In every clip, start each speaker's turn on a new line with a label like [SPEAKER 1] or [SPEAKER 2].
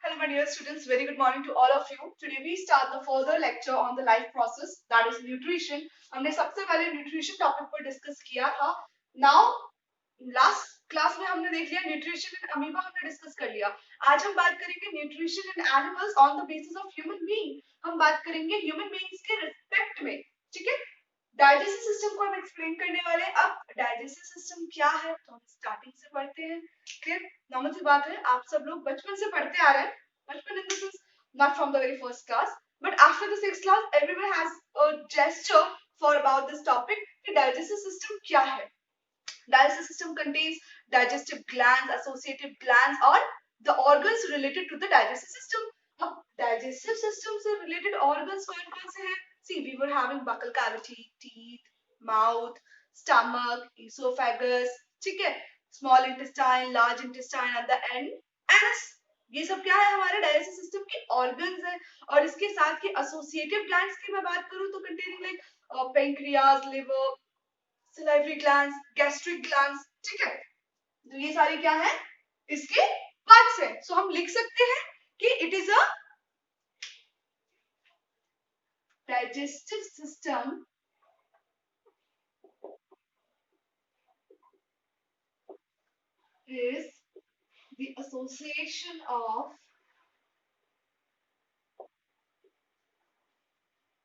[SPEAKER 1] Hello my dear students, very good morning to all of you. Today we start the further lecture on the life process, that is nutrition. हमने सबसे पहले nutrition topic पर discuss किया था. Now last class में हमने देख लिया nutrition in amoeba हमने discuss कर लिया. आज हम बात करेंगे nutrition in animals on the basis of human being. हम बात करेंगे human beings के respect में, ठीक है? डाइजेस्टिव सिस्टम को हम एक्सप्लेन करने वाले हैं. अब डाइजेस्टिव सिस्टम क्या है तो हम स्टार्टिंग से पढ़ते हैं. क्लियर? नॉर्मल सी बात है, आप सब लोग बचपन से पढ़ते आ रहे हैं. बचपन in the sense not from the very first class but after the sixth class everyone has a gesture for about this topic कि डाइजेस्टिव सिस्टम क्या है. Digestive system contains digestive glands, associated glands और the organs related to the digestive system. अब digestive system से related organs कौन-कौन से हैं? See, we were having buccal cavity, teeth, mouth, stomach, esophagus, ठीक है? Small intestine, large intestine at the end, anus. ये सब क्या है? हमारे डाइजेस्टिव सिस्टम के ऑर्गन्स हैं. और इसके साथ के एसोसिएटिव ग्लैंड्स की मैं बात करूं तो containing like pancreas, liver, salivary glands, gastric glands, ठीक है? तो ये सारे क्या है? इसके पार्ट्स हैं. सो हम लिख सकते हैं कि it is a digestive system is the association of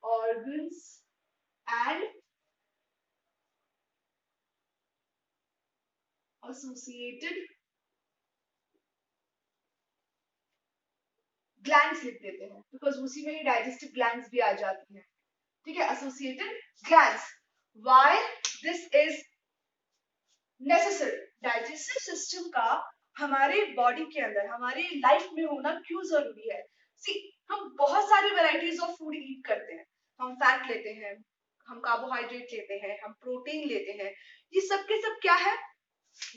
[SPEAKER 1] organs and associated glands लिख देते हैं बिकॉज उसी में ही डाइजेस्टिव ग्लैंड्स भी आ जाती हैं. ठीक है? Associated glands. Why this is necessary? Digestive system का हमारे बॉडी के अंदर, हमारे लाइफ में होना क्यों जरूरी है? सी, हम बहुत सारी वैरायटीज ऑफ फूड ईट करते हैं. हम फैट लेते हैं, हम कार्बोहाइड्रेट लेते हैं, हम प्रोटीन लेते हैं. ये सब के सब क्या है?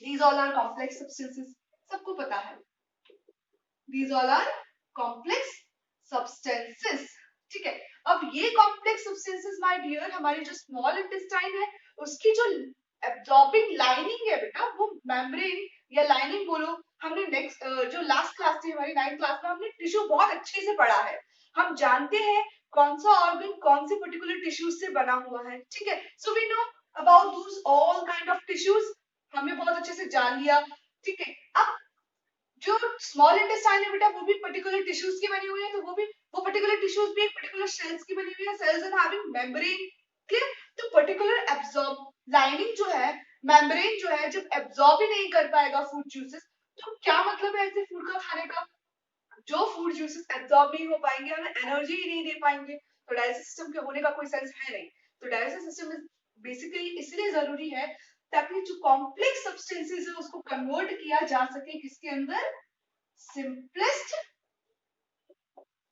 [SPEAKER 1] These all are complex substances. सबको पता है. These all are complex substances. ठीक है? अब ये complex substances my dear, हमारी जो small intestine है उसकी जो absorbing lining है बेटा, वो membrane या lining बोलो. हमने नेक्स्ट जो लास्ट क्लास थी हमारी 9th क्लास में, हमने टिश्यू बहुत अच्छे से पढ़ा है. हम जानते हैं कौन सा ऑर्गन कौन से पर्टिकुलर टिश्यूज से बना हुआ है. ठीक है? So we know about those all kind of tissues. हमने बहुत अच्छे से जान लिया. ठीक है? अब जो स्मॉल इंटेस्टाइन है बेटा, वो भी पर्टिकुलर टिश्यूज की बनी हुई है. तो वो पर्टिकुलर टिश्यूज भी एक पर्टिकुलर सेल्स की बनी हुई है. Cells are having membrane. Clear? तो पर्टिकुलर एब्जॉर्ब लाइनिंग जो है, मेम्ब्रेन जो है, जब एब्जॉर्ब ही नहीं कर पाएगा फूड जूसेस, तो क्या मतलब है ऐसे फूड का खाने का? जो फूड जूसेस एब्जॉर्ब नहीं हो पाएंगे, हमें एनर्जी ही नहीं दे पाएंगे, तो डाइजेस्टिव सिस्टम के होने का कोई सेंस है नहीं. तो डाइजेस्टिव सिस्टम बेसिकली इसलिए जरूरी है ताकि जो कॉम्प्लेक्स सब्सटेंसेस है उसको कन्वर्ट किया जा सके किसके अंदर? सिंपलेस्ट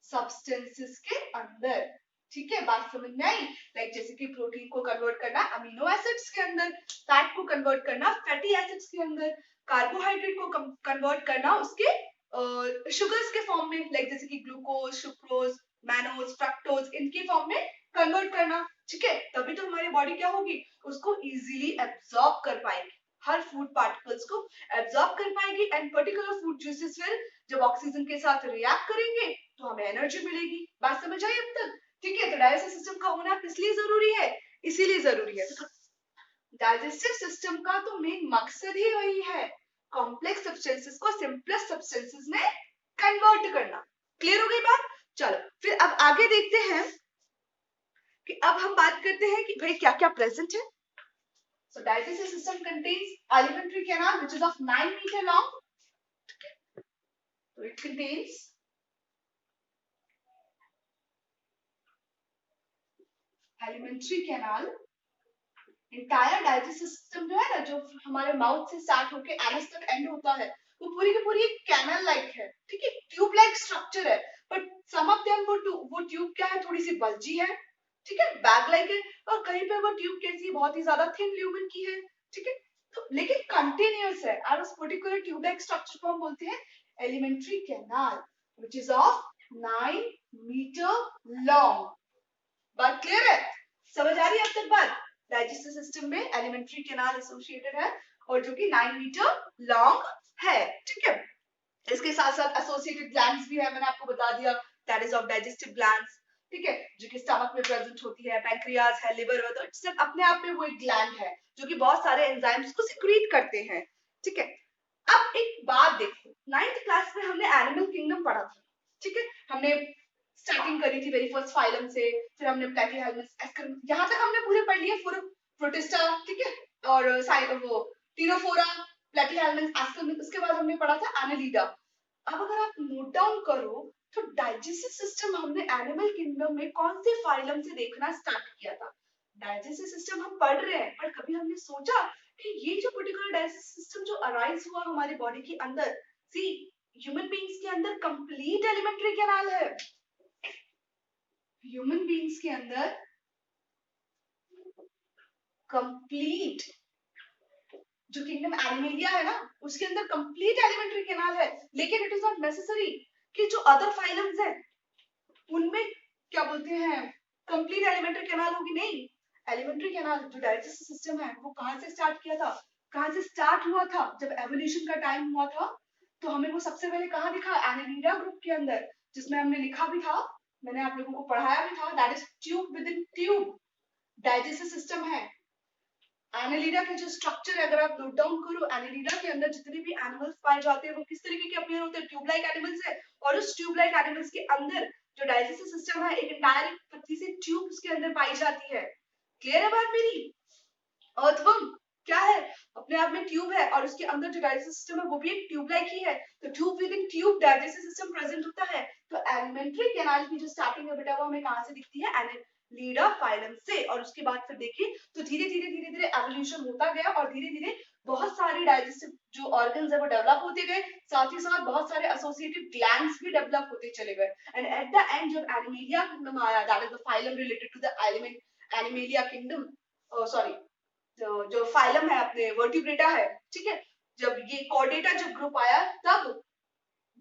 [SPEAKER 1] सब्सटेंसेस के अंदर. ठीक है? बात समझ में आई? लाइक जैसे कि प्रोटीन को कन्वर्ट करना अमीनो एसिड्स के अंदर, फैट को कन्वर्ट करना फैटी एसिड्स के अंदर, कार्बोहाइड्रेट को कन्वर्ट करना उसके शुगर्स के फॉर्म में, लाइक जैसे कि ग्लूकोज, सुक्रोज, मैनोज, फ्रक्टोज, इनके फॉर्म में कन्वर्ट करना. ठीक है? तभी तो हमारी बॉडी क्या होगी? उसको इजीली एब्जॉर्ब कर पाएगी, हर फूड पार्टिकल्स को एब्जॉर्ब कर पाएगी. एंड पर्टिकुलर फूड जूसेस फिर जब ऑक्सीजन के साथ रिएक्ट करेंगे तो हमें एनर्जी मिलेगी. बात समझ आई अब तक? ठीक है? तो डाइजेस्टिव सिस्टम का होना किस लिए जरूरी है? इसीलिए जरूरी है. डाइजेस्टिव सिस्टम का तो मेन मकसद ही वही है, कॉम्प्लेक्स सब्सटेंसेस को सिंपलेस्ट सब्सटेंसेस में कन्वर्ट करना. क्लियर हो गई बात? चलो फिर अब आगे देखते हैं कि अब हम बात करते हैं कि भाई क्या क्या प्रेजेंट है. So digestive system contains alimentary canal which is of 9 meter long. So it contains alimentary canal. Entire digestive system जो है ना, जो हमारे माउथ से स्टार्ट होके एनस तक एंड होता है, वो पूरी की पूरी कैनल लाइक है. ठीक है? ट्यूब लाइक स्ट्रक्चर है, बट सम ऑफ देम वो ट्यूब क्या है, थोड़ी सी बल्जी है. ठीक है? बैग लाइक है. और कहीं पे वो ट्यूब कैसी, बहुत ही ज्यादा थिन ल्यूमेन की है. ठीक है? तो लेकिन कंटिन्यूअस है, और उस पर्टिकुलर ट्यूब लाइक स्ट्रक्चर को हम बोलते हैं alimentary canal which is of 9 metre long. बात क्लियर है? समझ आ रही है अब तक बात? डाइजेस्टिव सिस्टम में एलिमेंट्री कैनाल एसोसिएटेड है और जो कि 9 मीटर लॉन्ग है. ठीक है? इसके साथ साथ एसोसिएटेड ग्लैंड्स भी है, मैंने आपको बता दिया, that is of digestive glands, ठीक है, जो कि स्टमक में प्रेजेंट होती है, पैंक्रियाज है, लिवर है, तो इट्स अपने आप में वो एक ग्लैंड है जो कि बहुत सारे एंजाइम्स को सिक्रीट करते हैं, ठीक है। अब एक बात देखो, 9th क्लास में हमने एनिमल किंगडम पढ़ा था, ठीक है, हमने स्टार्टिंग करी थी वेरी फर्स्ट फाइलम से, फिर हमने प्लेटिहेल्मिन्थ्स, यहाँ तक हमने पूरे पढ़ लिए, पूरे प्रोटिस्टा, ठीक है, और वो टिरोफोरा, प्लेटिहेल्मिन्थ्स, एस्कर्मिन्थ्स, उसके बाद हमने पढ़ा था एनालिडा। अब अगर आप नोट डाउन करो तो डाइजेस्टिव सिस्टम हमने एनिमल किंगडम में कौन से फाइलम से देखना स्टार्ट किया था? डाइजेस्टिव सिस्टम हम पढ़ रहे हैं, पर कभी हमने सोचा कि ये जो पर्टिकुलर डाइजेस्टिव सिस्टम जो अराइज हुआ हमारे बॉडी के अंदर, सी ह्यूमन बीइंग्स के अंदर कंप्लीट एलिमेंट्री कैनाल है, ह्यूमन बीइंग्स के अंदर कंप्लीट जो किंगडम एनिमेलिया है ना, उसके अंदर कंप्लीट एलिमेंट्री कैनाल है, लेकिन इट इज नॉट नेसेसरी कि जो अदर फाइलम्स हैं उनमें क्या बोलते हैं कंप्लीट एलिमेंट्री कैनाल होगी, नहीं, एलिमेंट्री कैनाल जो डाइजेस्टिव सिस्टम है वो कहां से स्टार्ट किया था, कहां से स्टार्ट हुआ था, जब एवोल्यूशन का टाइम हुआ था तो हमें वो सबसे पहले कहां दिखा, एनालिडा ग्रुप के अंदर, जिसमें हमने लिखा भी था, मैंने आप लोगों को पढ़ाया भी था, that is tube with in tube digestive system है। एनालिडा के जो स्ट्रक्चर है, अगर आप नोट डाउन करो, एनालिडा के अंदर जितने भी एनिमल्स पाए जाते हैं वो किस तरीके के अपीयर होते हैं, ट्यूब लाइक एनिमल्स है, और उस ट्यूब लाइक एनिमल्स के अंदर जो डाइजेस्टिव सिस्टम है एक इंटायर पतली सी ट्यूब उसके अंदर पाई जाती है। क्लियर है बात मेरी? अर्थवर्म क्या है, अपने आप में ट्यूब है और उसके अंदर जो डाइजेस्टिव सिस्टम है वो भी एक ट्यूब लाइक ही है, तो tube with in tube digestive system present होता है। तो एलिमेंट्री कैनाल की जो स्टार्टिंग है बेटा वो हमें कहां से दिखती है, एनालिडा फाइलम से, और उसके बाद फिर देखिए तो धीरे धीरे एवोल्यूशन होता गया और धीरे धीरे बहुत सारी डाइजेस्टिव जो ऑर्गन्स है वो डेवलप होते गए, साथ ही साथ बहुत सारे एसोसिएटेड ग्लैंड्स भी डेवलप होते चले गए, एंड एट द एंड जब एनिमेलिया किंगडम आया, that is the phylum related to the element Animalia kingdom, sorry जो फाइलम है अपने वर्टिब्रेटा है, ठीक है, जब ये कॉर्डेटा जब ग्रुप आया तब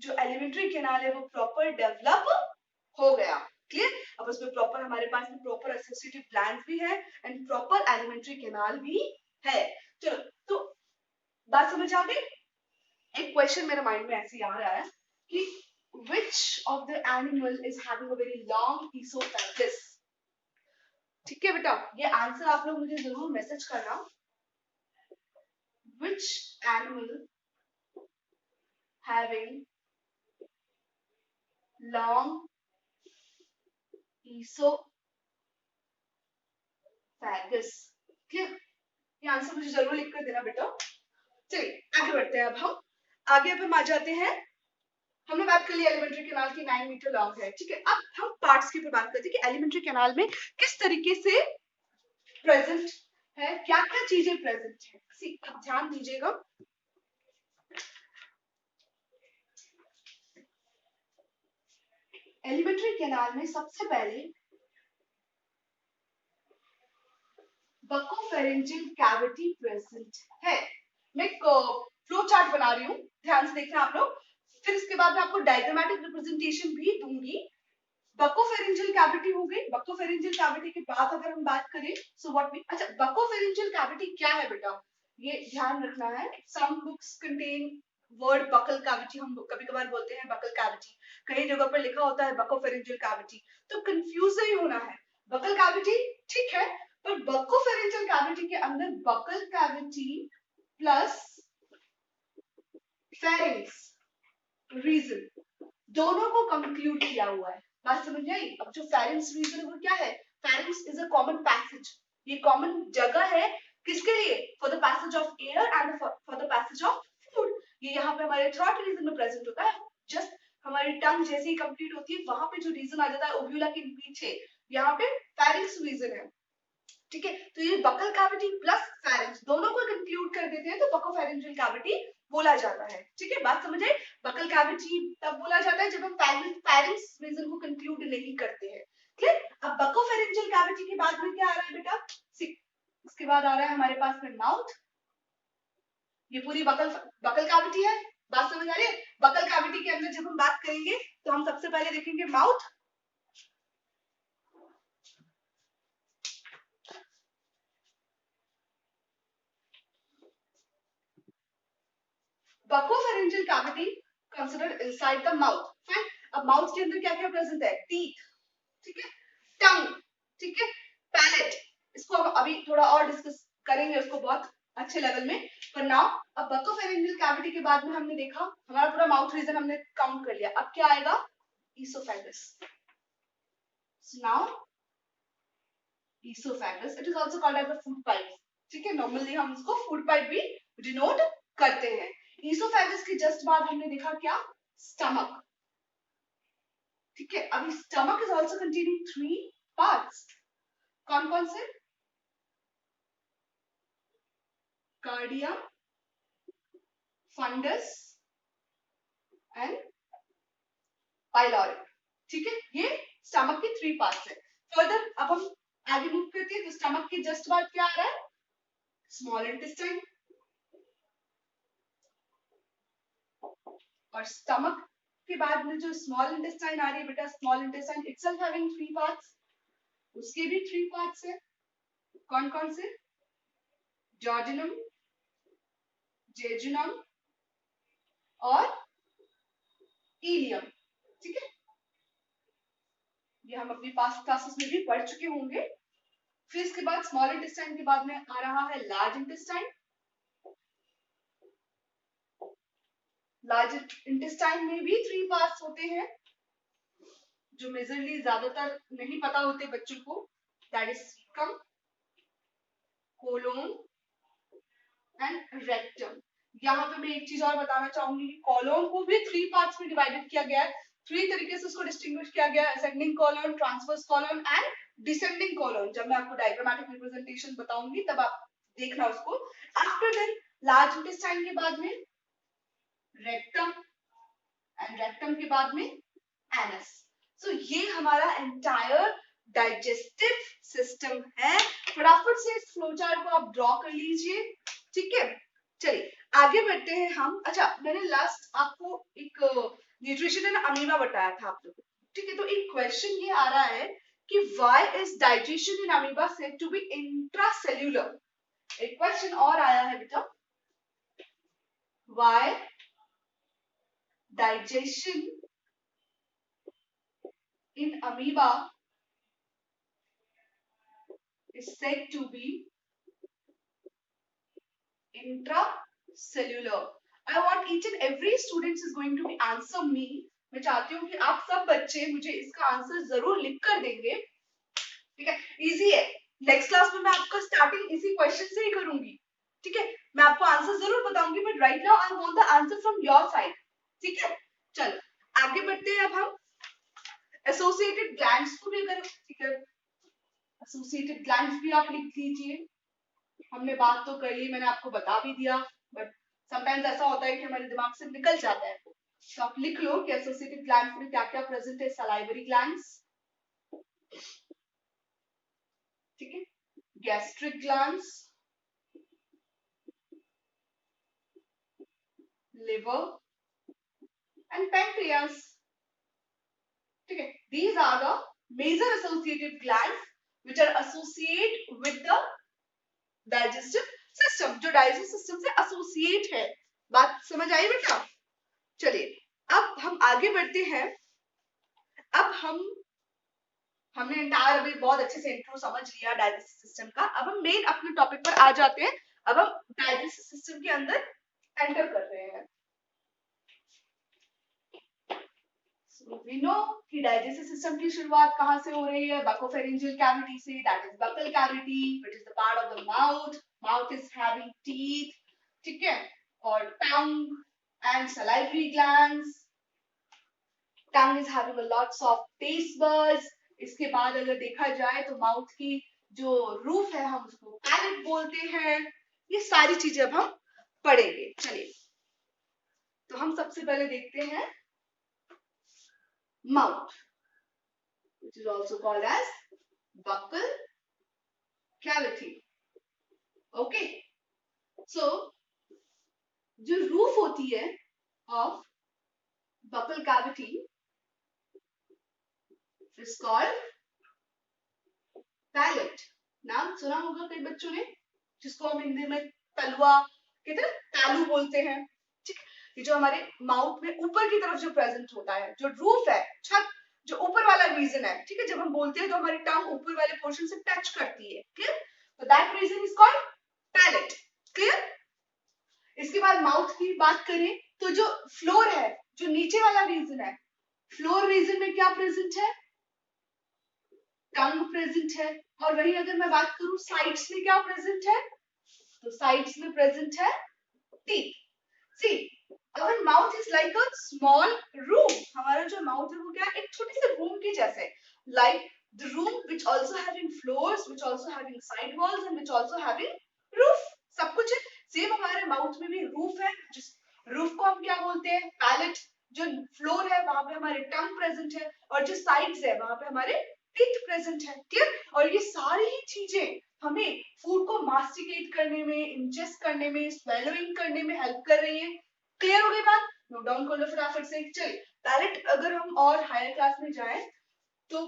[SPEAKER 1] जो एलिमेंट्री कैनाल है वो प्रॉपर डेवलप हो गया। क्लियर? अब उसमें प्रॉपर हमारे पास में प्रॉपर एसोसिएटिव ग्लैंड्स भी है एंड प्रॉपर एलिमेंट्री कैनाल भी है। चलो, तो बात समझ आ गई? एक क्वेश्चन मेरे माइंड में ऐसे आ रहा है कि which of the animal is having a very long esophagus? ठीक है बेटा, ये आंसर आप लोग मुझे जरूर मैसेज करना। Which animal having long esophagus? Clear? ये आंसर मुझे जरूर लिख कर देना बेटा। चलिए आगे बढ़ते हैं, अब हम आ जाते हैं, हमने बात कर ली एलिमेंट्री कैनाल की 9 मीटर लॉन्ग है, ठीक है। अब हम पार्ट्स की बात करते हैं कि एलिमेंट्री कैनाल में किस तरीके से प्रेजेंट है, क्या क्या चीजें प्रेजेंट है, ध्यान दीजिएगा। एलिमेंट्री कैनाल में सबसे पहले बकोफेरेंजियल कैविटी प्रेजेंट है। मैं फ्लो चार्ट बना रही हूँ, ध्यान से देखना आप लोग, फिर इसके बाद मैं आपको डायग्रामेटिक रिप्रेजेंटेशन भी दूंगी। बकोफेरेंजियल कैविटी हो गई, बकोफेरेंजियल कैविटी के बाद अगर हम बात करें सो व्हाट वी, अच्छा बकोफेरेंजियल कैविटी क्या है बेटा, ये ध्यान रखना है। Some books contain word buccal cavity, हम कभी कभार बोलते हैं बकल कैविटी, कई जगह पर लिखा होता है बकोफेरेंजियल कैविटी, तो कंफ्यूज नहीं होना है। बकल कैविटी ठीक है, पर बकोफेरेंजियल कैविटी के अंदर buccal cavity plus pharynx region दोनों को कंक्लूड किया हुआ है। बात समझ आई? अब जो फेरिंक्स रीजन है वो क्या है, pharynx is a common passage, ये कॉमन जगह है किसके लिए, for the passage of air and for the passage of food, ये यहाँ पे हमारे थ्रॉट रीजन में प्रेजेंट होता है। जस्ट हमारी टंग जैसे ही कंप्लीट होती है वहां पे जो रीजन आ जाता है ओव्यूला के पीछे, यहाँ पे फेरिंक्स रीजन है, ठीक है। तो ये बकल कैविटी प्लस फेरिंक्स दोनों को कंक्लूड कर देते हैं तो बकोफेरेंजियल कैविटी बोला जाता है, ठीक है। बात समझ आई? बकल कैविटी तब बोला जाता है जब हम फेरिंक्स रीजन को कंक्लूड नहीं करते हैं, क्लियर। अब बकोफेरेंजियल कैविटी के बाद में क्या आ रहा है बेटा, इसके बाद आ रहा है हमारे पास में माउथ, ये पूरी बकल कैविटी है। बात समझ आ रही है? बकल कैविटी के अंदर जब हम बात करेंगे तो हम सबसे पहले देखेंगे mouth, buccopharyngeal cavity consider inside the mouth. Fine, अब माउथ के अंदर क्या क्या प्रेजेंट है? टीथ, ठीक है, टंग, ठीक है, पैलेट। इसको हम अभी थोड़ा और डिस्कस करेंगे उसको बहुत अच्छे लेवल में। पर नाउ अब बकोफेरेंजियल कैविटी के बाद में हमने देखा हमारा पूरा माउथ रीजन हमने काउंट कर लिया। अब क्या आएगा? Oesophagus. So now oesophagus, it is also called as the food pipe, ठीक है, नॉर्मली हम इसको फूड पाइप भी डिनोट करते हैं। ईसोफेगस के जस्ट बाद हमने देखा क्या? स्टमक, ठीक है। अभी stomach is also containing 3 parts. कौन कौन से? कार्डियम, फंडस एंड पाइलोरिक, ठीक है, ये स्टमक के 3 पार्ट्स है। फर्दर अब हम आगे मूव करते हैं तो स्टमक के जस्ट बाद क्या आ रहा है? Small intestine. और स्टमक के बाद में जो स्मॉल इंटेस्टाइन आ रही है बेटा, small intestine itself having 3 parts, उसके भी 3 पार्ट्स है। कौन कौन से? जॉर्जिनम, जेजुनम और इलियम, ठीक है। ये हम अपनी पास्ट क्लासेस में भी पढ़ चुके होंगे। फिर इसके बाद स्मॉल इंटेस्टाइन के बाद में आ रहा है लार्ज इंटेस्टाइन। लार्ज इंटेस्टाइन में भी 3 पार्ट्स होते हैं जो मेजरली ज्यादातर नहीं पता होते बच्चों को। That is caecum, colon and rectum. यहाँ पे मैं एक चीज और बताना चाहूंगी कि कॉलोन को भी 3 पार्ट्स में डिवाइडेड किया गया है। 3 तरीके से उसको डिस्टिंग्विश किया गया है, ascending colon, transverse colon and descending colon. जब मैं आपको डायग्रामेटिक रिप्रेजेंटेशन बताऊंगी तब आप देखना उसको। आफ्टर देन लार्ज इंटेस्टाइन के बाद में रेक्टम एंड रेक्टम के बाद में एनस। सो ये हमारा एंटायर डाइजेस्टिव सिस्टम है। फटाफट से इस फ्लोचार्ट को आप ड्रॉ कर लीजिए, ठीक है। चलिए आगे बढ़ते हैं हम। अच्छा, मैंने लास्ट आपको एक न्यूट्रिशन एंड अमीबा बताया था आप लोगों को, ठीक है। तो एक क्वेश्चन ये आ रहा है कि why is digestion in amoeba said to be intracellular. एक क्वेश्चन और आया है बेटा, why digestion in amoeba is said to be intracellular. I want each and every student is going to be answer me. मैं चाहती हूँ कि आप सब बच्चे मुझे इसका आंसर जरूर लिख कर देंगे, ठीक है। इजी है, नेक्स्ट क्लास में मैं आपका स्टार्टिंग इसी क्वेश्चन से ही करूंगी, ठीक है। मैं आपको आंसर जरूर बताऊंगी but right now I want the answer from your side, ठीक है। चलो आगे बढ़ते हैं। अब हम एसोसिएटेड ग्लैंड्स को भी अगर, ठीक है, एसोसिएटेड ग्लैंड्स भी आप लिख लीजिए। हमने बात तो कर ली, मैंने आपको बता भी दिया, बट समटाइम्स ऐसा होता है कि हमारे दिमाग से निकल जाता है। तो आप लिख लो कि एसोसिएटेड ग्लैंड्स में क्या क्या प्रेजेंट है। सलाइवरी ग्लैंड्स, ठीक है, gastric glands, liver and pancreas, ठीक है। These are the major associated glands which are associate with the digestive system, जो digestive system से associate है। बात समझ आई बेटा? चलिए अब हम आगे बढ़ते हैं। अब हमने एंटायर अभी बहुत अच्छे से इंट्रो समझ लिया डाइजेस्टिव सिस्टम का। अब हम मेन अपने टॉपिक पर आ जाते हैं। अब हम डाइजेस्टिव सिस्टम के अंदर एंटर कर रहे हैं। We know कि डाइजेस्टिव सिस्टम की शुरुआत कहाँ से हो रही है? बकोफेरेंजियल कैविटी से, that is buccal cavity, which is the part of the mouth. Mouth is having teeth, ठीक है, और tongue and salivary glands. Tongue is having lots of taste buds. इसके बाद अगर देखा जाए तो माउथ की जो रूफ है हम उसको पैलेट बोलते हैं। ये सारी चीजें अब हम पढ़ेंगे। चलिए तो हम सबसे पहले देखते हैं mouth, which is also called as buccal cavity. Okay, so जो रूफ होती है of buccal cavity is called palate. नाम सुना होगा कई बच्चों ने, जिसको हम हिंदी में तलवा कहते हैं, तालू बोलते हैं, ठीक है। ये जो हमारे माउथ में ऊपर की तरफ जो प्रेजेंट होता है, जो रूफ है, छत, जो ऊपर वाला रीजन है, ठीक है, जब हम बोलते हैं तो हमारी टंग ऊपर वाले पोर्शन से टच करती है, क्लियर, तो that region is called palate, clear. इसके बाद माउथ की बात करें तो जो फ्लोर है, जो नीचे वाला रीजन है, फ्लोर रीजन में क्या प्रेजेंट है, टंग प्रेजेंट है, और वही अगर मैं बात करूं साइड्स में क्या प्रेजेंट है, तो साइड्स में प्रेजेंट है teeth. See our mouth is like a small room, हमारा जो माउथ है वो क्या, एक छोटे से रूम के जैसे, like the room which also having floors, which also having side walls and which also having roof, सब कुछ है। सेम हमारे माउथ में भी रूफ है, जिस रूफ को हम क्या बोलते हैं, पैलेट। जो फ्लोर है वहां पे हमारे टंग प्रेजेंट है, और जो साइड्स है वहां पे हमारे टीथ प्रेजेंट है, क्लियर। और ये सारी ही चीजें हमें फूड को मास्टिकेट करने में, इंजेस्ट करने में, स्वेलोइंग करने में हेल्प कर रही है, क्लियर हो गई बात, नोट डाउन कर लो फटाफट से। चलिए पैलेट अगर हम और हायर क्लास में जाएं तो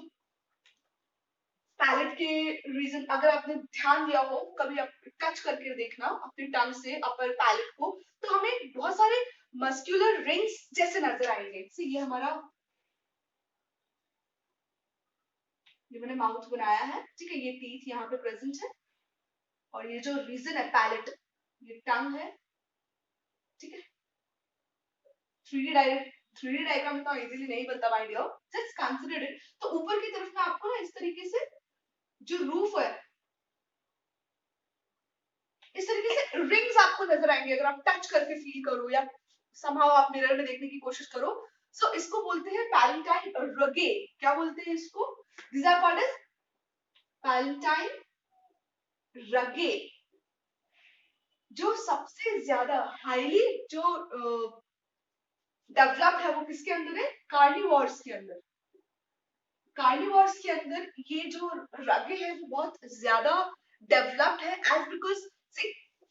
[SPEAKER 1] पैलेट के रीजन अगर आपने ध्यान दिया हो, कभी आप टच करके देखना अपनी टंग से अपर पैलेट को, तो हमें बहुत सारे मस्क्यूलर रिंग्स जैसे नजर आएंगे। ये हमारा, ये मैंने माउथ बनाया है, ठीक है, ये टीथ यहाँ पे प्रेजेंट है, और ये जो रीजन है पैलेट, ये टंग है, ठीक है। 3D डायग्राम इतना इजीली नहीं बनता my dear, just consider it. तो ऊपर की तरफ में आपको ना इस तरीके से जो रूफ है, इस तरीके से रिंग्स आपको नजर आएंगे, अगर आप टच करके फील करो या समहाउ आप मिरर में देखने की कोशिश करो। सो इसको बोलते हैं पैलेटाइन रगे, क्या बोलते हैं इसको, these are called as palatine rugae. जो सबसे ज्यादा हाईली जो डेवलप्ड है वो किसके अंदर है, कार्निवोर्स के अंदर। कार्निवोर्स के अंदर ये जो रगे है वो बहुत ज्यादा डेवलप्ड है, एज बिकॉज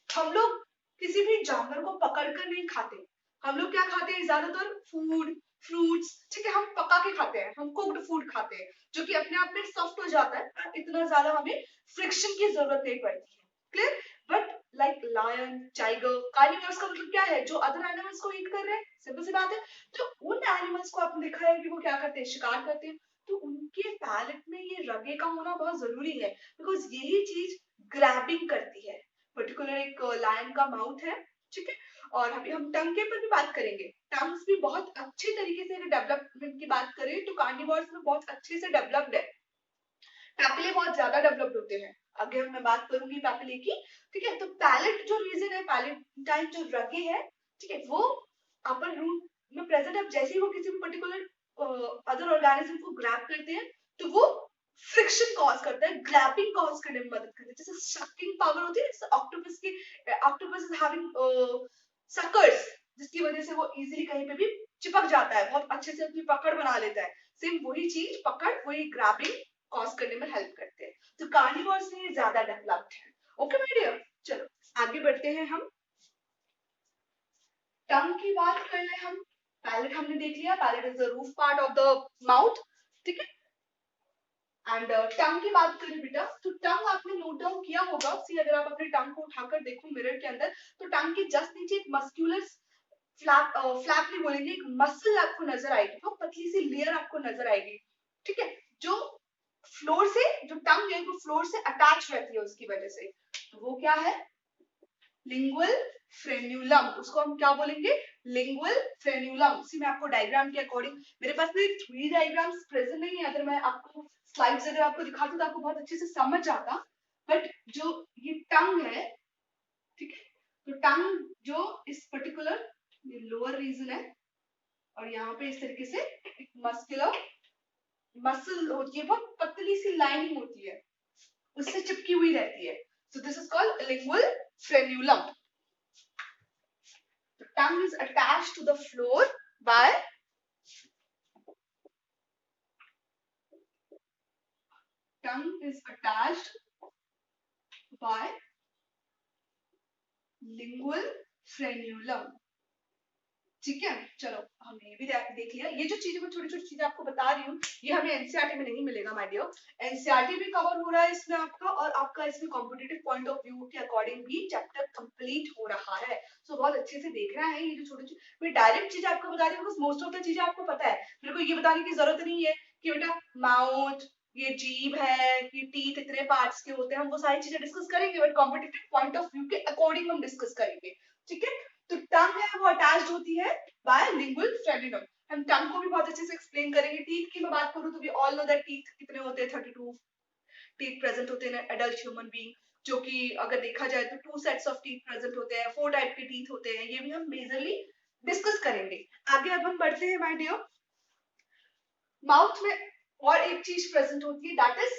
[SPEAKER 1] हम लोग किसी भी जानवर को पकड़ कर नहीं खाते, हम लोग क्या खाते हैं ज्यादातर, फूड, फ्रूट्स, ठीक है, हम पका के खाते हैं, हम कुक्ड फूड खाते हैं, जो कि अपने आप में सॉफ्ट हो जाता है और इतना ज्यादा हमें फ्रिक्शन की जरूरत नहीं पड़ती है, clear. But like lion, tiger, carnivores का मतलब क्या है, जो अदर एनिमल्स को ईट कर रहे हैं, सिंपल सी बात है। तो उन एनिमल्स को आपने देखा है कि वो क्या करते हैं, शिकार करते हैं, तो उनके पैलेट में ये रगे का होना बहुत जरूरी है, बिकॉज यही चीज ग्रैबिंग करती है। पर्टिकुलर एक लायन का माउथ है, ठीक है। और अभी हम टंग के पर भी बात करेंगे, टंग्स भी बहुत अच्छे तरीके से डेवलपमेंट की बात करें तो कार्निवोर्स में बहुत अच्छे से डेवलप्ड है, पैपिले बहुत ज्यादा डेवलप्ड होते हैं। अगर मैं बात करूंगी पैपिले की, ठीक है, तो पैलेट जो रीजन है, पैलेटाइन जो रगे है, ठीक है, वो अपर रूट में प्रेजेंट है। जैसे ही वो किसी भी पर्टिकुलर अदर ऑर्गेनिज्म को ग्रैब करते हैं तो वो फ्रिक्शन कॉज करता है, ग्रैबिंग कॉज करने में मदद करता है, जैसे सकिंग पावर होती है, जैसे ऑक्टोपस की, ऑक्टोपस इज हैविंग सकर्स, जिसकी वजह से वो इजीली कहीं पे भी चिपक जाता है, बहुत अच्छे से अपनी पकड़ बना लेता है। सेम वही चीज पकड़, वही ग्रैबिंग कॉज करने में हेल्प करते हैं। तो कार्निवोर्स में ये ज्यादा डेवलप्ड है। ओके माय डियर, चलो आगे बढ़ते हैं हम। टंग की बात कर ले हम, पैलेट हमने देख लिया, palate is the roof part of the mouth, ठीक है। एंड टंग की बात करें बेटा, तो टंग आपने नोट डाउन किया होगा। सी अगर आप अपने टंग को उठाकर देखो मिरर के अंदर, तो टंग के जस्ट नीचे एक मस्क्यूलर फ्लैप, फ्लैप नहीं बोलेंगे, एक मसल आपको नजर आएगी, बहुत पतली सी लेयर आपको नजर आएगी, ठीक है, जो फ्लोर से, जो टंग है वो फ्लोर से अटैच रहती है उसकी वजह से, तो वो क्या है, लिंगुअल फ्रेन्यूलम, उसको हम क्या बोलेंगे, लिंगुअल फ्रेन्यूलम। सी मैं आपको डायग्राम के अकॉर्डिंग, मेरे पास में 3 डायग्राम्स प्रेजेंट नहीं है, अगर मैं आपको स्लाइड्स अगर आपको दिखाती तो आपको बहुत अच्छे से समझ आता। बट जो ये टंग है, ठीक है, तो टंग जो इस पर्टिकुलर ये लोअर रीजन है, और यहाँ पे इस तरीके से एक मस्कुलर मसल होती है, बहुत पतली सी लाइनिंग होती है, उससे चिपकी हुई रहती है। So this is called lingual frenulum. The tongue is attached to the floor by lingual frenulum. ठीक है, चलो हमने ये भी देख लिया। ये जो चीजें, छोटी छोटी चीजें आपको बता रही हूँ, ये हमें एनसीईआरटी में नहीं मिलेगा माय डियर। एनसीईआरटी भी कवर हो रहा है इसमें आपका, और आपका इसमें कॉम्पिटिटिव पॉइंट ऑफ व्यू के अकॉर्डिंग भी चैप्टर कंप्लीट हो रहा है। सो बहुत अच्छे से देखना है ये जो छोटी छोटी, मैं डायरेक्ट चीजें आपको बता रही हूँ बिकॉज मोस्ट ऑफ द चीजें आपको पता है। मेरे को ये बताने की जरूरत नहीं है कि बेटा माउथ, ये जीभ है, ये टीथ इतने पार्ट्स के होते हैं, हम वो सारी चीजें डिस्कस करेंगे, but competitive point of view के अकॉर्डिंग हम डिस्कस करेंगे। ठीक है, तो टंग है वो अटैच्ड होती है बाय लिंगुअल फ्रेमिनम। हम टंग को भी बहुत अच्छे से एक्सप्लेन करेंगे। टीथ की मैं बात करूं तो we all know that teeth कितने होते हैं, 32 टीथ प्रेजेंट होते हैं एडल्ट ह्यूमन बीइंग, जो कि अगर देखा जाए तो 2 सेट्स ऑफ टीथ प्रेजेंट होते हैं, 4 टाइप के टीथ होते हैं, ये भी हम मेजरली डिस्कस करेंगे। आगे अब हम बढ़ते हैं माय डियर। माउथ में और एक चीज प्रेजेंट होती है, that is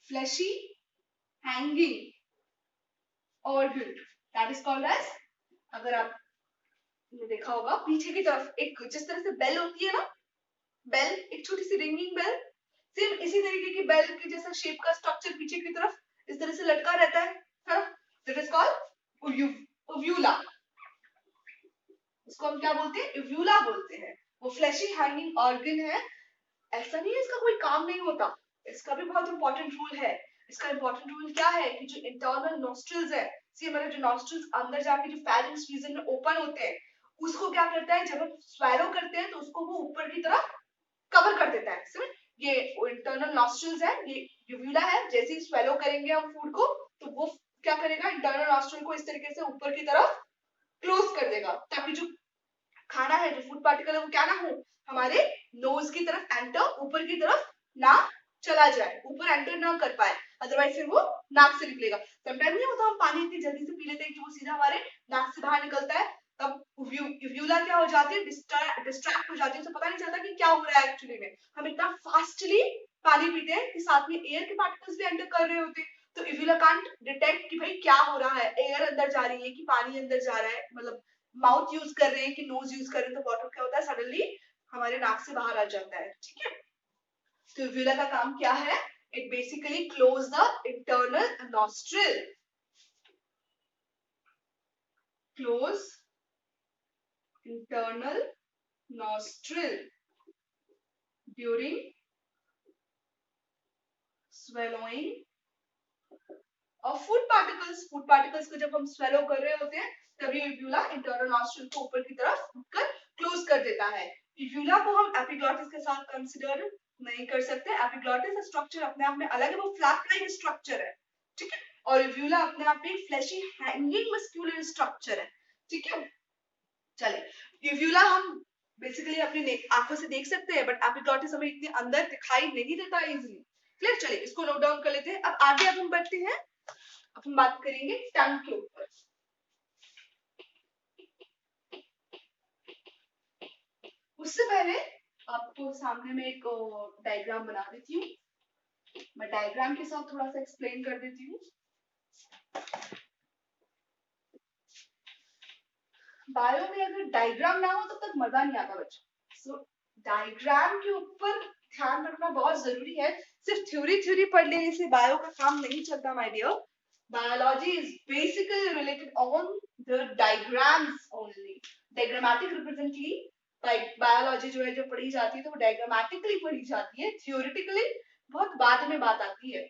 [SPEAKER 1] flashy hanging organ, that is called as, अगर आप ने देखा होगा पीछे की तरफ एक जिस तरह से बेल होती है ना, बेल, एक छोटी सी रिंगिंग बेल, सेम इसी तरीके की बेल के जैसा शेप का स्ट्रक्चर पीछे की तरफ इस तरह से लटका रहता है ना, दैट इज कॉल्ड ओव्यूला। इसको हम क्या बोलते हैं, ओव्यूला बोलते हैं। वो फ्लैशी हैंगिंग ऑर्गन है। ऐसा नहीं है इसका कोई काम नहीं होता, इसका भी बहुत इंपॉर्टेंट रूल है। इसका इंपॉर्टेंट रूल क्या है कि जो इंटरनल नॉस्ट्रल्स है, सी हमारे जो नॉस्ट्रल्स अंदर जाके जो फेरिंक्स रीजन में ओपन होते हैं, उसको क्या करता है, जब हम स्वेलो करते हैं तो उसको वो ऊपर की तरफ कवर कर देता है। समझ, ये इंटरनल नॉस्ट्रल्स है, ये यूव्यूला है। जैसे ही स्वेलो करेंगे हम फूड को, तो वो क्या करेगा, इंटरनल नॉस्ट्रल को इस तरीके से ऊपर की तरफ क्लोज कर देगा, ताकि जो खाना है, जो फूड पार्टिकल है, वो क्या ना हो, हमारे नोज की तरफ एंटर, ऊपर की तरफ ना चला जाए, ऊपर एंटर ना कर पाए, अदरवाइज फिर वो नाक से निकलेगा। समटाइम नहीं होता, हम पानी इतनी जल्दी से पी लेते हैं कि वो सीधा हमारे नाक से बाहर निकलता है, तब यूव्यूला क्या हो जाती है, डिस्ट्रैक्ट हो जाती है, उसे पता नहीं चलता कि क्या हो रहा है एक्चुअली में। हम इतना फास्टली पानी पीते हैं कि साथ में एयर के पार्टिकल्स भी एंटर कर रहे होते हैं, तो यूव्यूला कांट डिटेक्ट कि भाई क्या हो रहा है, एयर अंदर जा रही है कि पानी अंदर जा रहा है, मतलब माउथ यूज कर रहे हैं कि नोज यूज कर रहे हैं, तो वाटर क्या होता है, सडनली हमारे नाक से बाहर आ जाता है। ठीक है, तो यूव्यूला का काम क्या है, it basically close the internal nostril, close internal nostril during swallowing of food particles। Food particles को जब हम स्वेलो कर रहे होते हैं, तभी यूव्यूला इंटरनल नॉस्ट्रिल को ऊपर की तरफ कर क्लोज कर देता है। यूव्यूला को हम एपिग्लॉटिस के साथ कंसीडर नहीं कर सकते। एपिग्लॉटिस स्ट्रक्चर अपने आप में अलग है, वो फ्लैप लाइक स्ट्रक्चर है। ठीक है, और यूव्यूला अपने आप में फ्लैशी हैंगिंग मस्कुलर स्ट्रक्चर है। ठीक है, चले, यूव्यूला हम बेसिकली अपनी आंखों से देख सकते हैं, बट एपिग्लॉटिस हमें इतने अंदर दिखाई नहीं देता इजीली। क्लियर, चलिए इसको नोट डाउन कर लेते हैं। अब आगे अब हम बढ़ते हैं, अब हम बात करेंगे टंग के ऊपर। उससे पहले आपको सामने में एक डायग्राम बना देती हूँ, मैं डायग्राम के साथ थोड़ा सा एक्सप्लेन कर देती हूँ। बायो में अगर डायग्राम ना हो तब तक मजा नहीं आता बच्चों। सो डायग्राम के ऊपर ध्यान रखना बहुत जरूरी है। सिर्फ थ्योरी पढ़ लेने से बायो का काम नहीं चलता my dear. Biology is basically related on the diagrams only. Diagrammatic represently biology जो है, जो पढ़ी जाती है, तो वो डायग्रामेटिकली पढ़ी जाती है, थ्योरेटिकली बहुत बाद में बात आती है।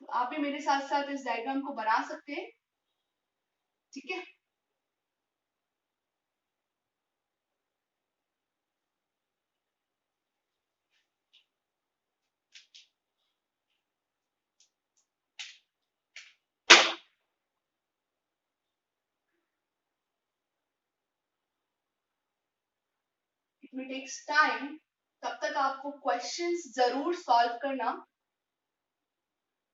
[SPEAKER 1] तो आप भी मेरे साथ साथ इस डायग्राम को बना सकते हैं। ठीक है, इट टेक्स टाइम, तब तक आपको क्वेश्चंस जरूर सॉल्व करना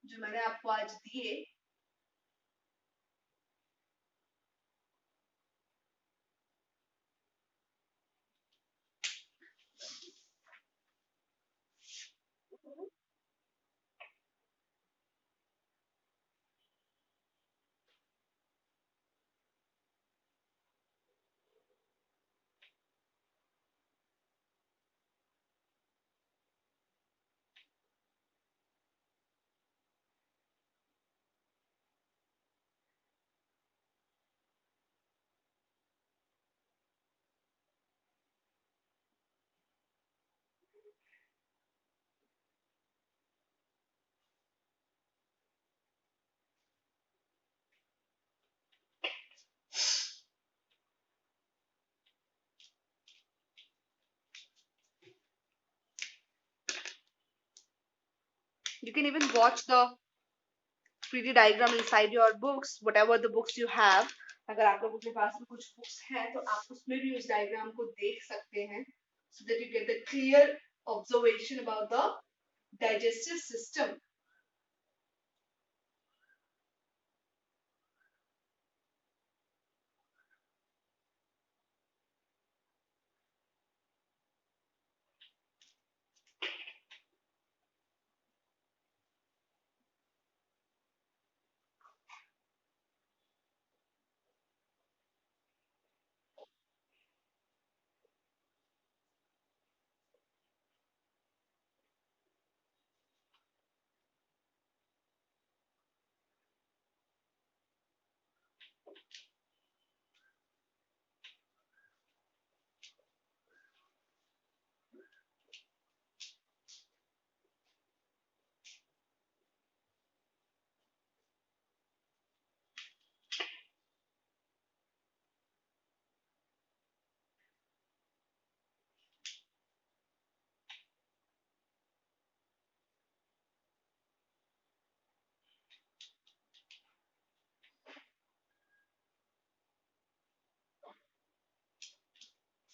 [SPEAKER 1] जो मैंने आपको आज दिए। You can even watch the 3D diagram inside your books, whatever the books you have. अगर आप लोगों के पास में कुछ books हैं तो आप उसमें भी उस diagram को देख सकते हैं, so that you get the clear observation about the digestive system.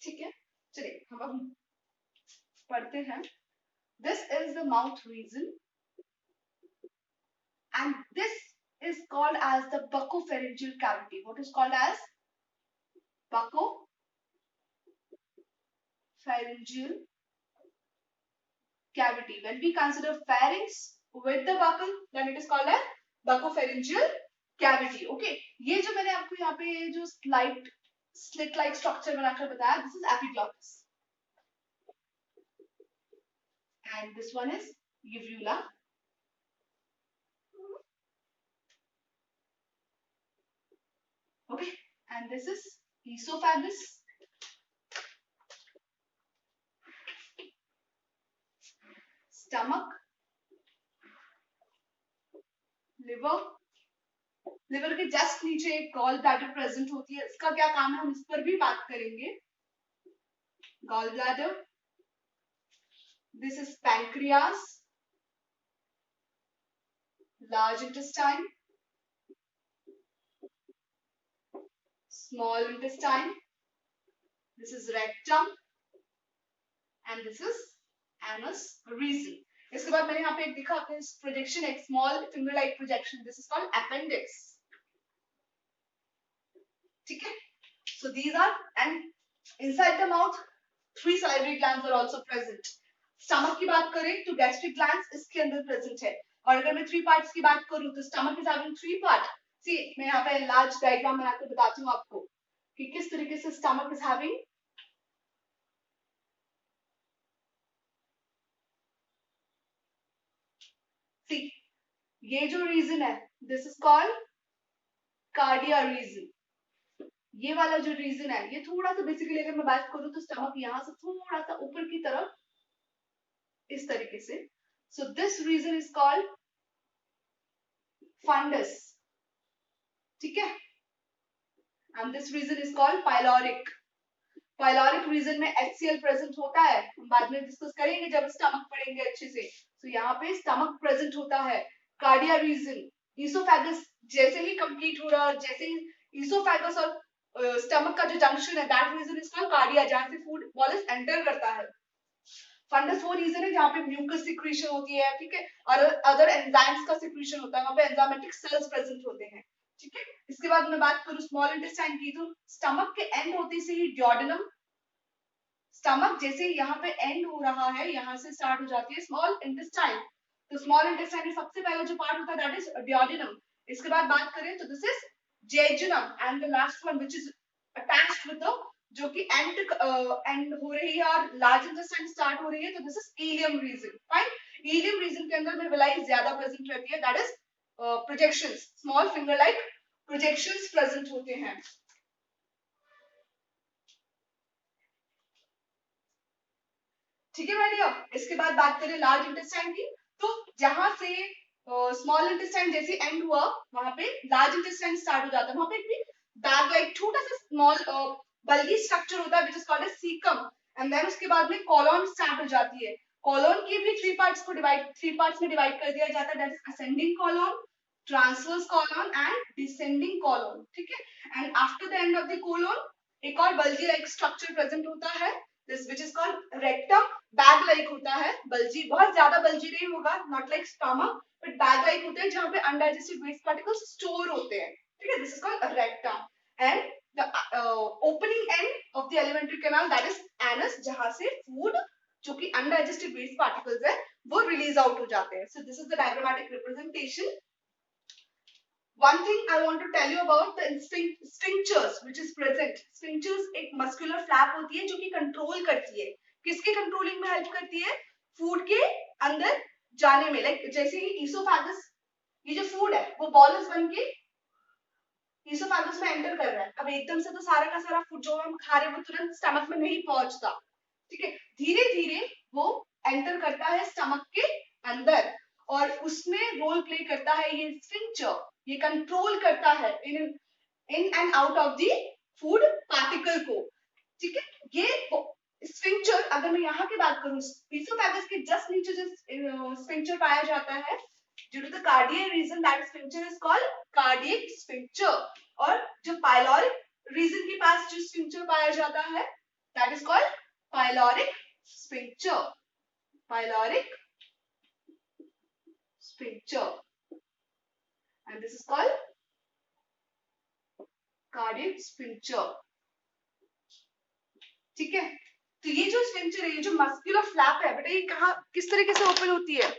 [SPEAKER 1] ठीक है, चलिए हम अब पढ़ते हैं. This is the mouth region and this is called as the buccopharyngeal cavity. What is called as buccopharyngeal cavity? When we consider pharynx with the buccal, then it is called as buccopharyngeal cavity. Okay, ये जो मैंने आपको यहाँ पे जो slit like structure बनाकर बताया, this is epiglottis and this one is uvula. Okay, and this is esophagus, stomach, liver के जस्ट नीचे एक गॉल ब्लैडर प्रेजेंट होती है. इसका क्या काम है हम इस पर भी बात करेंगे. Gall bladder, this is pancreas, large intestine, small intestine, this is rectum and this is anus region. इसके बाद मैंने यहाँ पे एक दिखा आपने प्रोजेक्शन, एक small finger like projection, this is called appendix. ठीक है, so these are, and inside the mouth 3 salivary glands are also present. Stomach की बात करें तो गैस्ट्रिक ग्लैंड्स इसके अंदर प्रेजेंट है. और अगर मैं 3 पार्ट्स की बात करूं तो स्टमक इज हैविंग 3 पार्ट. सी मैं यहाँ पे लार्ज डायग्राम बनाकर बताती हूँ आपको कि किस तरीके से स्टमक इज हैविंग. सी ये जो रीजन है this is called cardia region. ये वाला जो रीजन है ये थोड़ा सा बेसिकली अगर मैं बात करूं तो स्टमक यहाँ से थोड़ा सा ऊपर की तरफ इस तरीके से. So this region is called fundus. ठीक है, and this region is called pyloric. Pyloric region में HCl प्रेजेंट होता है, हम बाद में डिस्कस करेंगे जब स्टमक पढ़ेंगे अच्छे से. तो यहाँ पे स्टमक प्रेजेंट होता है. कार्डिया रीजन, ईसोफेगस जैसे ही कंप्लीट हो रहा है, जैसे ही ईसोफेगस और स्टमक का जो जंक्शन है that region is called cardia, जहां से फूड बॉलस एंटर करता है. फंडस वो रीजन है जहाँ पे म्यूकस सिक्रीशन होती है. ठीक है, और अदर एंजाइम्स का सिक्रीशन होता है, वहां पे एंजाइमेटिक सेल्स प्रेजेंट होते हैं. ठीक है, इसके बाद मैं बात करूं स्मॉल इंटेस्टाइन की तो स्टमक के एंड होते से ही डियोडेनम. स्टमक जैसे यहाँ पे एंड हो रहा है, यहाँ से स्टार्ट हो जाती है स्मॉल इंटेस्टाइन. तो स्मॉल इंटेस्टाइन में सबसे पहला जो पार्ट होता है दैट इज डियोडेनम. इसके बाद बात करें तो this is jejunum and the last one which is attached with the जो कि एंड हो रही है और लार्ज इंटेस्टाइन स्टार्ट हो रही है, तो this is ileum region. Fine, ileum region के अंदर में विलाई ज्यादा प्रेजेंट रहती है, that is projections, small finger like projections present होते हैं. ठीक है भैया, इसके बाद बात करें लार्ज इंटेस्टाइन की तो जहां से स्मॉल इंटेस्टाइन जैसे एंड हुआ वहां पे लार्ज इंटेस्टाइन स्टार्ट हो जाता है. वहां पे एक भी बैग लाइक छोटा सा स्मॉल बल्गी स्ट्रक्चर होता है which is called as caecum. And then उसके बाद में कॉलम स्टार्ट हो जाती है. कॉलोन की भी थ्री पार्ट्स में डिवाइड कर दिया जाता है, that is ascending colon, transverse colon and descending colon, ठीक है। And after the end of the colon एक और बल्जी लाइक स्ट्रक्चर प्रेजेंट होता है, this which is called rectum, bag like होता है, बल्जी बहुत ज्यादा बल्जी नहीं होगा, not like stomach, but bag like होता है जहां पे अनडाइजेस्टेड वेस्ट पार्टिकल्स स्टोर होते हैं, ठीक है, this is called rectum. And the opening end of the alimentary canal that is anus, जहां से फूड जो कि अनडाइजेस्टेड वेस्ट पार्टिकल्स है वो रिलीज आउट हो जाते हैं। So this is the diagrammatic representation. One thing I want to tell you about the sphincters which is present. Sphincters एक muscular flap होती है जो कि कंट्रोल करती है, किसके कंट्रोलिंग में हेल्प करती है, फूड के अंदर जाने में, लाइक जैसे ही ईसोफेगस, ये जो फूड है वो बॉल्स बन के ईसोफेगस में एंटर कर रहा है, अब एकदम से तो सारा का सारा फूड जो हम खा रहे हैं वो तुरंत स्टमक में नहीं पहुंचता, ठीक है, धीरे धीरे वो एंटर करता है स्टमक के अंदर और उसमें रोल प्ले करता है ये स्फिंक्टर, ये कंट्रोल करता है in and out of the food particle को, ठीक है। ये स्फिंक्टर, अगर मैं यहाँ की बात करूं, ईसोफेगस के जस्ट नीचे जो स्फिंक्टर पाया जाता है, due to the cardiac region that sphincter is called cardiac sphincter, और जो पाइलोरिक रीजन के पास जो स्फिंक्टर पाया जाता है that is called pyloric sphincter, pyloric sphincter, and this is called cardiac sphincter, ठीक है। तो ये जो स्फिंक्टर है, ये जो मस्कुलर फ्लैप है बेटा, ये कहाँ किस तरीके से ओपन होती है,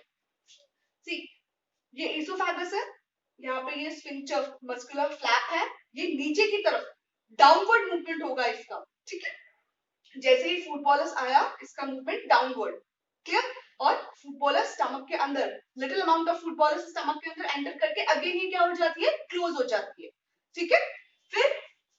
[SPEAKER 1] सी ये ईसोफेगस है, यहाँ पे ये स्फिंक्टर मस्कुलर फ्लैप है, ये नीचे की तरफ डाउनवर्ड मूवमेंट होगा इसका, ठीक है, जैसे ही फूड बॉलस आया इसका मूवमेंट डाउनवर्ड, क्लियर, और फूड बॉलस स्टमक के अंदर, little amount of food bolus stomach के अंदर एंटर करके अगेन ये क्या हो जाती है, क्लोज हो जाती है, ठीक है। फिर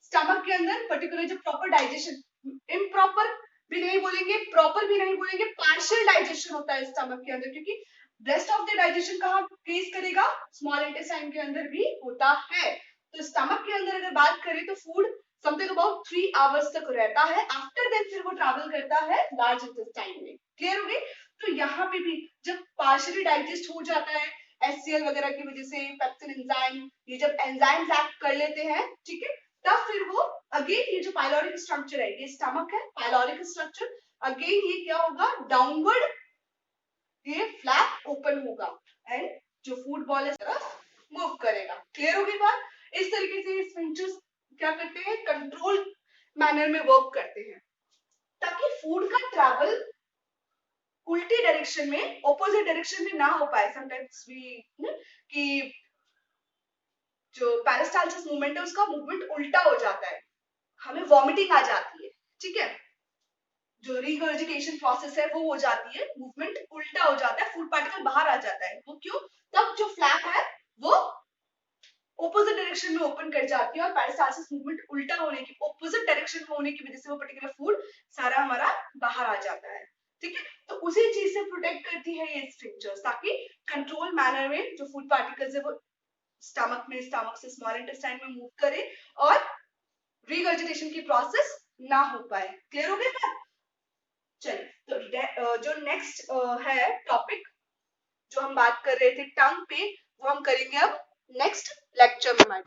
[SPEAKER 1] स्टमक के अंदर पर्टिकुलर जो प्रॉपर डाइजेशन, इम्प्रॉपर भी नहीं बोलेंगे, प्रॉपर भी नहीं बोलेंगे, पार्शियल डाइजेशन होता है स्टमक के अंदर, क्योंकि रेस्ट ऑफ द डाइजेशन कहाँ प्लेस करेगा, स्मॉल इंटेस्टाइन के अंदर भी होता है। तो स्टमक के अंदर अगर बात करें तो फूड समथिंग अबाउट 3 आवर्स तक रहता है, आफ्टर देन फिर वो ट्रैवल करता है लार्ज इंटेस्टाइन में, क्लियर हो गई। तो यहाँ पे भी जब पार्शियली डाइजेस्ट हो जाता है HCl वगैरह की वजह से, पेप्सिन एंजाइम, ये जब एंजाइम्स एक्ट कर लेते हैं, ठीक है, तब फिर वो अगेन ये जो पाइलोरिक स्ट्रक्चर है, ये स्टमक है पाइलोरिक स्ट्रक्चर, अगेन ये क्या होगा, डाउनवर्ड ये फ्लैप ओपन होगा एंड जो फूड बॉल है तरफ मूव करेगा, क्लियर होगी बात। इस तरीके से स्फिंक्टर्स क्या करते हैं, कंट्रोल मैनर में वर्क करते हैं, ताकि फूड का ट्रैवल उल्टी डायरेक्शन में, ऑपोजिट डायरेक्शन में ना हो पाए। समटाइम्स वी कि जो पेरिस्टाल्सिस मूवमेंट है उसका मूवमेंट उल्टा हो जाता है, हमें वॉमिटिंग आ जाती है, ठीक है, जो रिगर्जिटेशन प्रोसेस है वो हो जाती है, मूवमेंट उल्टा हो जाता है, फूड पार्टिकल बाहर आ जाता है, वो क्यों, तब जो फ्लैप है वो ऑपोजिट डायरेक्शन में ओपन कर जाती है और पेरिस्टाल्सिस मूवमेंट उल्टा होने की, ऑपोजिट डायरेक्शन में होने की वजह से वो पर्टिकुलर फूड सारा हमारा बाहर आ जाता है, ठीक है। तो उसी चीज से प्रोटेक्ट करती है ये स्फिंक्टर्स, ताकि कंट्रोल मैनर में जो फूड पार्टिकल्स है वो स्टमक से स्मॉल इंटेस्टाइन में मूव करे और रिगर्जिटेशन की प्रोसेस ना हो पाए, क्लियर हो गया। चलिए, तो जो नेक्स्ट है टॉपिक जो हम बात कर रहे थे टंग पे, वो हम करेंगे अब नेक्स्ट लेक्चर में।